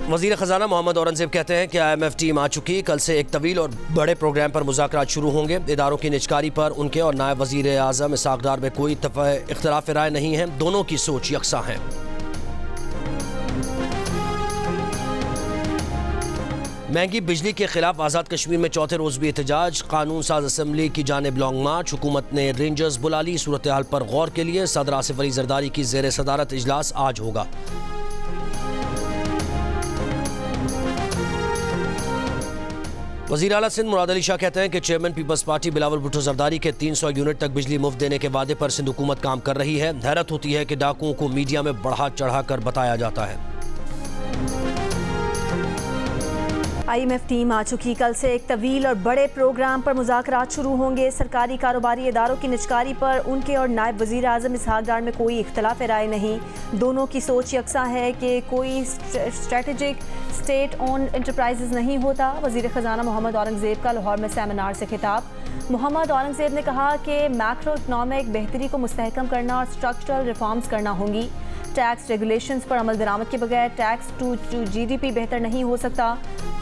वज़ीर ख़ज़ाना मोहम्मद औरंगज़ेब कहते हैं कि IMF टीम आ चुकी, कल से एक तवील और बड़े प्रोग्राम पर मुज़ाकरात शुरू होंगे। इदारों की निजकारी पर उनके और नायब वज़ीर आज़म इसहाक़ डार में कोई इख्तिलाफ़ राय नहीं है, दोनों की सोच यकसा है। महंगी बिजली के खिलाफ आज़ाद कश्मीर में चौथे रोज़ भी एहतजाज, कानून साज असम्बली की जानिब लॉन्ग मार्च, हुकूमत ने रेंजर्स बुला ली, सूरत हाल पर गौर के लिए सदर आसिफ अली जरदारी की ज़ेर सदारत इजलास आज होगा। वज़ीर आला सिंध मुराद अली शाह कहते हैं कि chairman Peoples Party Bilawal Bhutto Zardari के 300 यूनिट तक बिजली मुफ्त देने के वादे पर सिंध हुकूमत काम कर रही है। हैरत होती है कि डाकुओं को मीडिया में बढ़ा चढ़ा कर बताया जाता है। IMF टीम आ चुकी, कल से एक तवील और बड़े प्रोग्राम पर मुज़ाकरात शुरू होंगे। सरकारी कारोबारी इदारों की निजकारी पर उनके और नायब वज़ीर आज़म इसहाक़ डार में कोई इख्तिलाफ़ राय नहीं, दोनों की सोच यकसा है कि कोई स्ट्रेटेजिक स्टेट ओन इंटरप्राइजेज नहीं होता। वज़ीर ख़ज़ाना मोहम्मद औरंगज़ेब का लाहौर में सेमिनार से खिताब। मोहम्मद औरंगज़ेब ने कहा कि मैक्रो इकनॉमिक बेहतरी को मुस्तहकम करना और स्ट्रक्चरल रिफॉर्म्स करना होंगी। टैक्स रेगुलेशंस पर अमल दरामद के बगैर टैक्स टू GDP बेहतर नहीं हो सकता।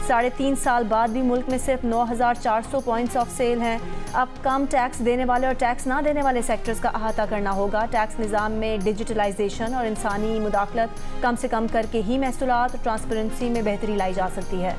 3.5 साल बाद भी मुल्क में सिर्फ 9,400 पॉइंट्स ऑफ सेल हैं। अब कम टैक्स देने वाले और टैक्स ना देने वाले सेक्टर्स का अहाता करना होगा। टैक्स निज़ाम में डिजिटलाइजेशन और इंसानी मुदाखलत कम से कम करके ही महसूलात और ट्रांसपेरेंसी में बेहतरी लाई जा सकती है।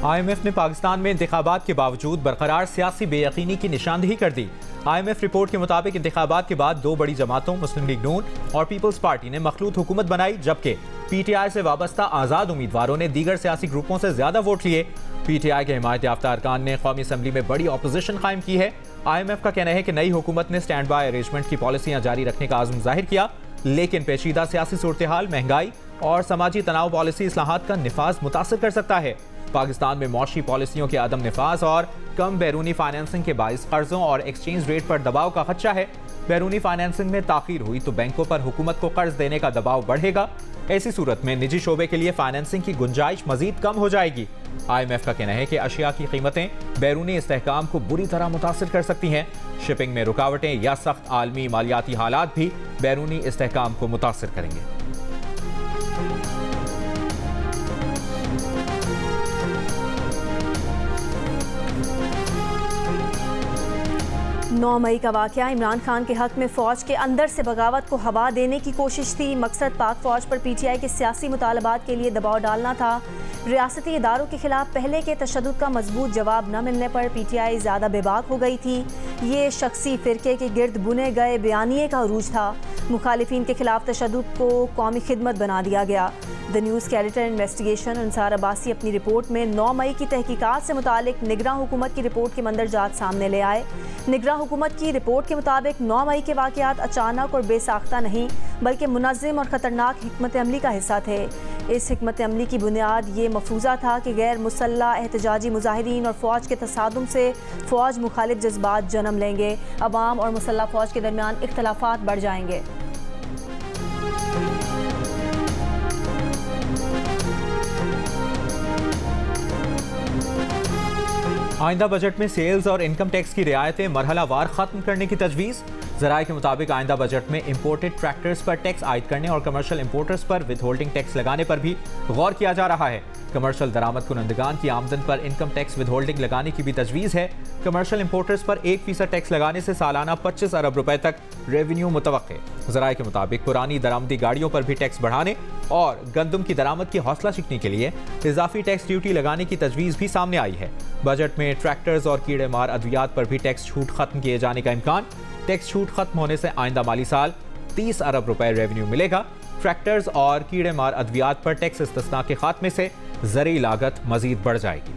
IMF ने पाकिस्तान में इंतखाबात के बावजूद बरकरार सियासी बेयकीनी की निशानदेही कर दी। IMF रिपोर्ट के मुताबिक इंतखाबात के बाद दो बड़ी जमातों मुस्लिम लीग नून और पीपल्स पार्टी ने मखलूत हुकूमत बनाई, जबकि PTI से वाबस्ता आज़ाद उम्मीदवारों ने दीगर सियासी ग्रुपों से ज्यादा वोट लिए। PTI के हिमायत याफ्ता अरकान ने कौमी असम्बली में बड़ी अपोजिशन कायम की है। IMF का कहना है कि नई हुकूमत ने स्टैंड बाय अरेंजमेंट की पॉलिसियां जारी रखने का आज़म जाहिर किया, लेकिन पेचीदा सियासी सूरत हाल, महंगाई और समाजी तनाव पॉलिसी इस्लाहात का निफाज मुतासर कर सकता है। पाकिस्तान में मौशी पॉलिसियों के अदम निफाज और कम बैरूनी फाइनेंसिंग के बाइस कर्जों और एक्सचेंज रेट पर दबाव का खदशा है। बैरूनी फाइनेंसिंग में ताखीर हुई तो बैंकों पर हुकूमत को कर्ज देने का दबाव बढ़ेगा। ऐसी सूरत में निजी शोबे के लिए फाइनेंसिंग की गुंजाइश मजीद कम हो जाएगी। IMF का कहना है कि अशिया की कीमतें बैरूनी इस्तेहकाम को बुरी तरह मुतासर कर सकती हैं। शिपिंग में रुकावटें या सख्त आलमी मालियाती हालात भी बैरूनी इस्तेहकाम को मुतासर करेंगे। 9 मई का वाक़या, इमरान खान के हक में फ़ौज के अंदर से बगावत को हवा देने की कोशिश थी। मकसद पाक फ़ौज पर PTI के सियासी मुतालबात के लिए दबाव डालना था। रियासती इदारों के खिलाफ पहले के तशद्दुद का मजबूत जवाब न मिलने पर PTI ज़्यादा बेबाक हो गई थी। ये शख्सी फ़िरके के गिर्द बुने गए बयानिए का अरूज था। मुखालिफिन के खिलाफ तशद्दुद को कौमी खिदमत बना दिया गया। द न्यूज़ के एडिटर इन्वेस्टिगेशन अंसार अब्बासी अपनी रिपोर्ट में 9 मई की तहकीकात से मुतालिक निगरान हुकूमत की रिपोर्ट के मंदरजात सामने ले आए। निगरान हुकूमत की रिपोर्ट के मुताबिक 9 मई के वाक़यात अचानक और बेसाख्ता नहीं बल्कि मुनज़्ज़म और ख़तरनाक हिकमत अमली का हिस्सा थे। इस हिकमत अमली की बुनियाद ये मफरूज़ा था कि गैर मुसल्लह एहतजाजी मुजाहिरीन और फ़ौज के तसादुम से फ़ौज मुखालिफ जज्बात जन्म लेंगे। अवाम और मुसल्लह फ़ौज के दरमियान इख्तलाफात बढ़ जाएंगे। आइंदा बजट में सेल्स और इनकम टैक्स की रियायतें मरहलावार खत्म करने की तजवीज़। ज़राए के मुताबिक आइंदा बजट में इंपोर्टेड ट्रैक्टर्स पर टैक्स आयद करने और कमर्शियल इंपोर्टर्स पर विद होल्डिंग टैक्स लगाने पर भी गौर किया जा रहा है। कमर्शियल दरामद कुनंदगान की आमदन पर इनकम टैक्स विद होल्डिंग लगाने की भी तजवीज़ है। कमर्शियल इंपोर्टर्स पर 1% टैक्स लगाने से सालाना 25 अरब रुपए तक रेवेन्यू मुतवक्के। ज़राए के मुताबिक पुरानी दरामदी गाड़ियों पर भी टैक्स बढ़ाने और गंदम की दरामद की हौसला शिकनी के लिए इजाफी टैक्स ड्यूटी लगाने की तजवीज़ भी सामने आई है। बजट में ट्रैक्टर्स और कीड़े मार अद्वियात पर भी टैक्स छूट खत्म किए जाने का इम्कान। टैक्स छूट खत्म होने से आइंदा माली साल 30 अरब रुपए रेवेन्यू मिलेगा। ट्रैक्टर्स और कीड़े मार अद्वियात पर टैक्स इस्तिस्ना के खात्मे से ज़रूरी लागत मजीद बढ़ जाएगी।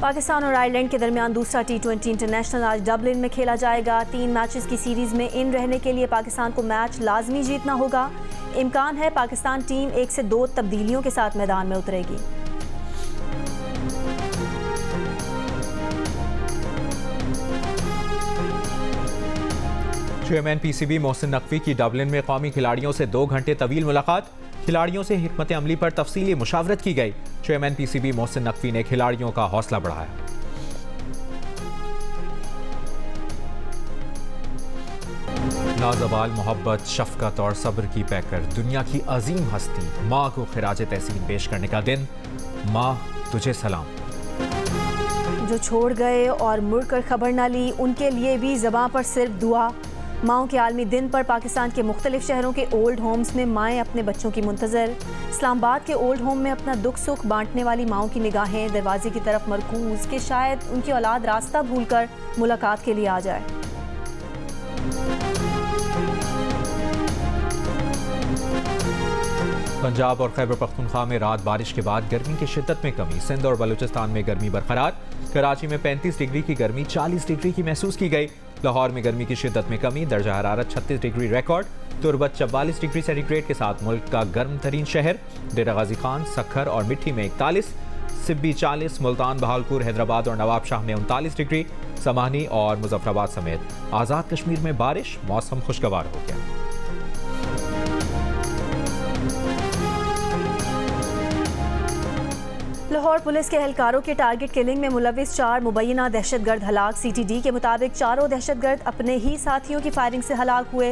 पाकिस्तान और आयरलैंड के दरमियान दूसरा T20 इंटरनेशनल आज डबलिन में खेला जाएगा। 3 मैचेस की सीरीज़ में इन रहने के लिए पाकिस्तान को मैच लाजमी जीतना होगा। इम्कान है पाकिस्तान टीम 1 से 2 तब्दीलियों के साथ मैदान में उतरेगी। चेयरमैन PCB मोहसिन नकवी की डबलिन में कौमी खिलाड़ियों से 2 घंटे तवील मुलाकात। खिलाड़ियों से हिकमत अमली पर तफसीली मुशावरत की गई। चेयरमैन PCB मोहसिन नकवी ने खिलाड़ियों का हौसला बढ़ाया। लाजवाल मोहब्बत, शफकत और सब्र की पैकर दुनिया की अजीम हस्ती माँ को खिराज तहसीन पेश करने का दिन। माँ तुझे सलाम। जो छोड़ गए और मुड़कर खबर न ली, उनके लिए भी ज़बां पर सिर्फ दुआ। माओं के आलमी दिन पर पाकिस्तान के मुख्तलिफ शहरों के ओल्ड होम्स में माएँ अपने बच्चों की मुंतज़र। इस्लामाबाद के ओल्ड होम में अपना दुख सुख बांटने वाली माओं की निगाहें दरवाजे की तरफ मरकूज कि शायद उनकी औलाद रास्ता भूलकर मुलाकात के लिए आ जाए। पंजाब और खैबर पख्तूनख्वा में रात बारिश के बाद गर्मी की शिद्दत में कमी। सिंध और बलूचिस्तान में गर्मी बरकरार। कराची में 35 डिग्री की गर्मी 40 डिग्री की महसूस की गई। लाहौर में गर्मी की शिद्दत में कमी, दर्जा हरारत 36 डिग्री रिकॉर्ड। तुरबत 44 डिग्री सेंटीग्रेड के साथ मुल्क का गर्म तरीन शहर। डेरा गाजी खान, सखर और मिट्टी में 41, सिब्बी 40, मुल्तान, बहावलपुर, हैदराबाद और नवाबशाह में 39 डिग्री, समानी और मुजफ्फराबाद समेत आज़ाद कश्मीर में बारिश। मौसम खुशगवार हो गया। लाहौर पुलिस के एहलकारों के टारगेट किलिंग में मुलविस 4 मुबैना दहशतगर्द हलाक। CTD के मुताबिक चारों दहशतगर्द अपने ही साथियों की फायरिंग से हलाक हुए।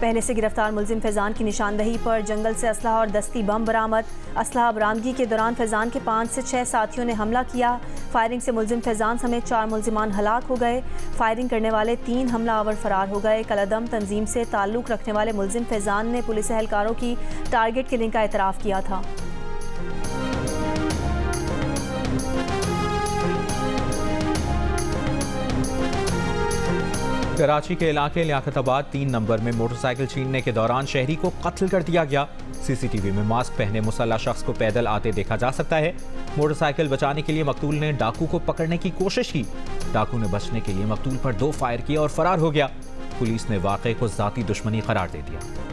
पहले से गिरफ्तार मुलजिम फैजान की निशानदही पर जंगल से असलहा और दस्ती बम बरामद। असलहा बरामदगी के दौरान फैजान के 5 से 6 साथियों ने हमला किया। फायरिंग से मुलजिम फैजान समेत 4 मुलजिमान हलाक हो गए। फायरिंग करने वाले 3 हमलावर फरार हो गए। कलअदम तंजीम से ताल्लुक़ रखने वाले मुलजिम फैजान ने पुलिस एहलकारों की टारगेट किलिंग का एतराफ़ किया था। कराची के इलाके लियाकताबाद 3 नंबर में मोटरसाइकिल छीनने के दौरान शहरी को कत्ल कर दिया गया। CCTV में मास्क पहने मुसल्ला शख्स को पैदल आते देखा जा सकता है। मोटरसाइकिल बचाने के लिए मकतूल ने डाकू को पकड़ने की कोशिश की। डाकू ने बचने के लिए मकतूल पर 2 फायर किए और फरार हो गया। पुलिस ने वाक़े को ज़ाती दुश्मनी करार दे दिया।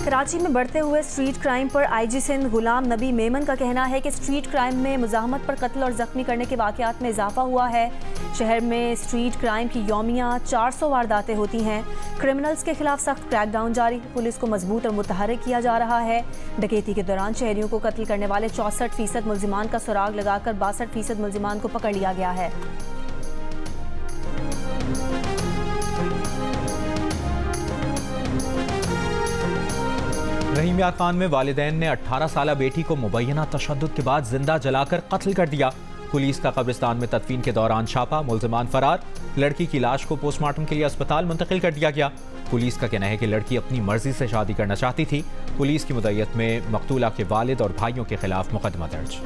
कराची में बढ़ते हुए स्ट्रीट क्राइम पर IG सिंध गुलाम नबी मेमन का कहना है कि स्ट्रीट क्राइम में मुज़ाहमत पर कत्ल और ज़ख्मी करने के वाक़यात में इजाफा हुआ है। शहर में स्ट्रीट क्राइम की यौमिया 400 वारदातें होती हैं। क्रिमिनल्स के खिलाफ सख्त क्रैकडाउन जारी। पुलिस को मजबूत और मुतहरिक किया जा रहा है। डकैती के दौरान शहरियों को कत्ल करने वाले 64% मुलजिमान का सुराग लगाकर 62% मुलजिमान को पकड़ लिया गया है। रहीम यार खान में वालिदैन ने 18 साला बेटी को मुबैना तशद्दुद के बाद जिंदा जलाकर कत्ल कर दिया। पुलिस का कब्रिस्तान में तदफीन के दौरान छापा, मुलजिमान फरार। लड़की की लाश को पोस्टमार्टम के लिए अस्पताल मुंतकिल कर दिया गया। पुलिस का कहना है कि लड़की अपनी मर्जी से शादी करना चाहती थी। पुलिस की मुद्दत में मकतूला के वालिद और भाइयों के खिलाफ मुकदमा दर्ज।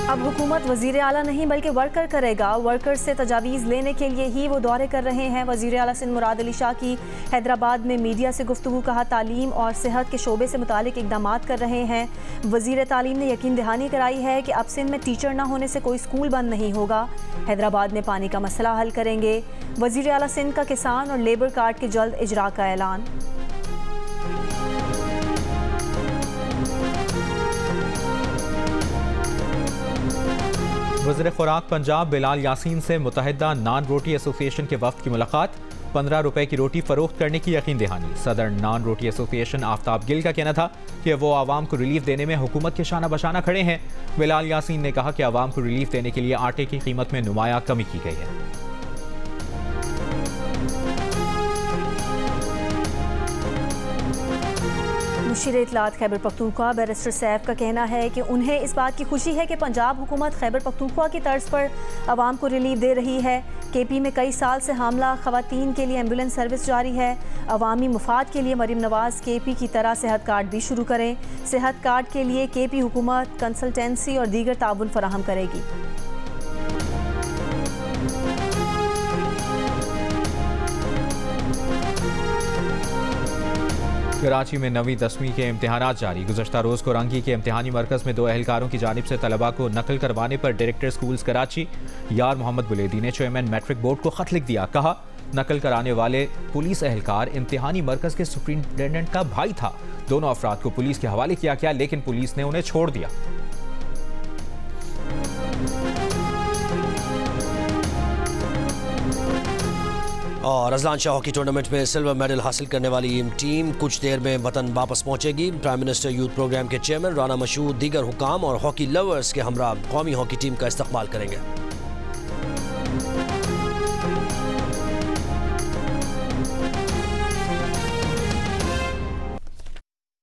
अब हुकूमत वज़ीर आला नहीं बल्कि वर्कर करेगा। वर्कर से तजावीज़ लेने के लिए ही वो दौरे कर रहे हैं। वज़ीर आला सिंध मुराद अली शाह की हैदराबाद में मीडिया से गुफ्तगू। कहा तालीम और सेहत के शोबे से मुतालिक इक़दामात कर रहे हैं। वज़ीर तालीम ने यकीन दहानी कराई है कि अब सिंध में टीचर न होने से कोई स्कूल बंद नहीं होगा। हैदराबाद में पानी का मसला हल करेंगे। वज़ीर आला सिंध का किसान और लेबर कार्ड के जल्द इजरा का ऐलान। वज़ीर खुराक पंजाब बिलाल यासीन से मुत्तहिदा नान रोटी एसोसिएशन के वफ़द की मुलाकात। 15 रुपए की रोटी फरोख्त करने की यकीन दहानी। सदर नान रोटी एसोसिएशन आफ्ताब गिल का कहना था कि वो आवाम को रिलीफ देने में हुकूमत के शाना बशाना खड़े हैं। बिलाल यासीन ने कहा कि आवाम को रिलीफ देने के लिए आटे की कीमत में नुमाया कमी की गई है। मुशीर इत्तलात खैबर पख्तूनख्वा बैरिस्टर सैफ का कहना है कि उन्हें इस बात की खुशी है कि पंजाब हुकूमत खैबर पख्तूनख्वा की तर्ज पर आवाम को रिलीफ दे रही है। KP में कई साल से हामला ख़वातीन के लिए एम्बुलेंस सर्विस जारी है। अवामी मुफाद के लिए मरीम नवाज KP की तरह सेहत कार्ड भी शुरू करें। सेहत कार्ड के लिए KP हुकूमत कंसल्टेंसी और दीगर ताउन फराहम करेगी। कराची में 9वीं 10वीं के इम्तिहानात जारी। गुज़श्ता रोज़ कोरंगी के इम्तिहानी मरकज़ में 2 एहलकारों की जानिब से तलबा को नकल करवाने पर डायरेक्टर स्कूल्स कराची यार मोहम्मद बुलेदी ने चेयरमैन मैट्रिक बोर्ड को खत लिख दिया। कहा नकल कराने वाले पुलिस एहलकार इम्तिहानी मरकज के सुप्रिंटेंडेंट का भाई था। दोनों अफराद को पुलिस के हवाले किया गया, लेकिन पुलिस ने उन्हें छोड़ दिया। और अजलान शाह हॉकी टूर्नामेंट में सिल्वर मेडल हासिल करने वाली टीम कुछ देर में वतन वापस पहुंचेगी। प्राइम मिनिस्टर यूथ प्रोग्राम के चेयरमैन राना मशहूद, दीगर हुकाम और हॉकी लवर्स के हमरा कौमी हॉकी टीम का इस्तकबाल करेंगे।